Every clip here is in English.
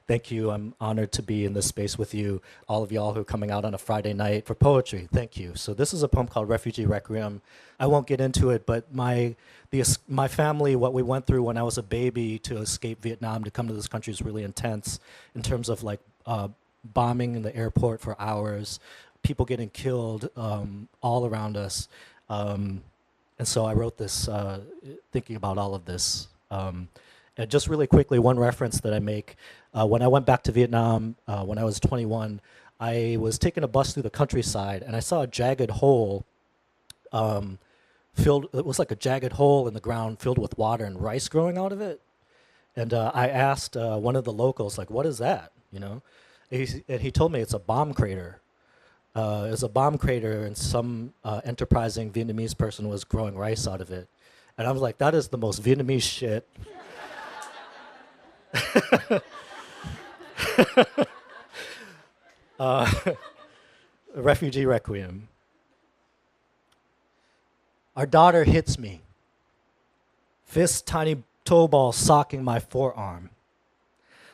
Thank you. I'm honored to be in this space with you, all of y'all who are coming out on a Friday night for poetry. Thank you. So this is a poem called Refugerequiem. I won't get into it, but my family, what we went through when I was a baby to escape Vietnam to come to this country is really intense in terms of like bombing in the airport for hours, people getting killed all around us. And so I wrote this thinking about all of this. And just really quickly, one reference that I make, when I went back to Vietnam when I was 21, I was taking a bus through the countryside and I saw a jagged hole it was like a jagged hole in the ground filled with water and rice growing out of it. And I asked one of the locals, like, what is that, you know? And he told me it's a bomb crater. It's a bomb crater and some enterprising Vietnamese person was growing rice out of it. And I was like, that is the most Vietnamese shit. Refugerequiem. Our daughter hits me. Fist tiny toe ball socking my forearm.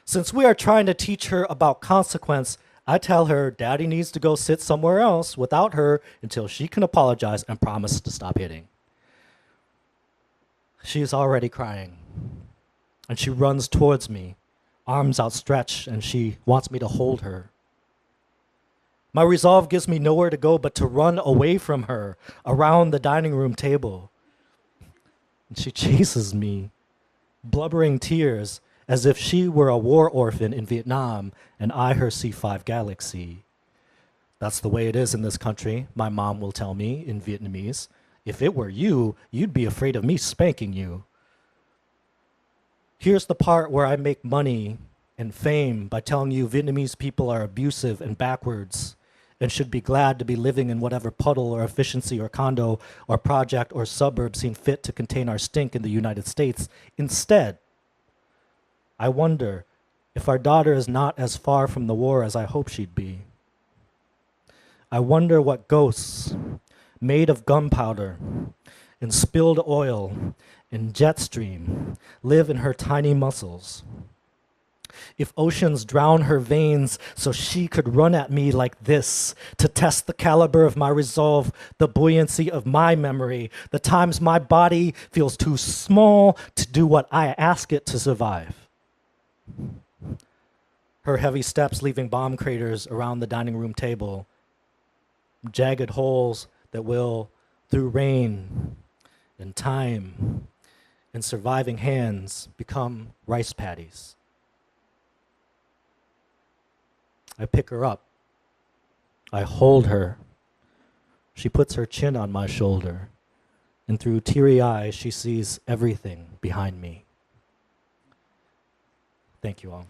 Since we are trying to teach her about consequence, I tell her daddy needs to go sit somewhere else without her until she can apologize and promise to stop hitting. She is already crying, and she runs towards me, arms outstretched, and she wants me to hold her. My resolve gives me nowhere to go but to run away from her, around the dining room table. And she chases me, blubbering tears, as if she were a war orphan in Vietnam and I her C5 Galaxy. That's the way it is in this country, my mom will tell me in Vietnamese. If it were you, you'd be afraid of me spanking you. Here's the part where I make money and fame by telling you Vietnamese people are abusive and backwards and should be glad to be living in whatever puddle or efficiency or condo or project or suburb seem fit to contain our stink in the United States. Instead, I wonder if our daughter is not as far from the war as I hope she'd be. I wonder what ghosts made of gunpowder and spilled oil and jet stream live in her tiny muscles. If oceans drown her veins so she could run at me like this to test the caliber of my resolve, the buoyancy of my memory, the times my body feels too small to do what I ask it to survive. Her heavy steps leaving bomb craters around the dining room table, jagged holes that will, through rain and time and surviving hands, become rice paddies. I pick her up. I hold her. She puts her chin on my shoulder, and through teary eyes, she sees everything behind me. Thank you all.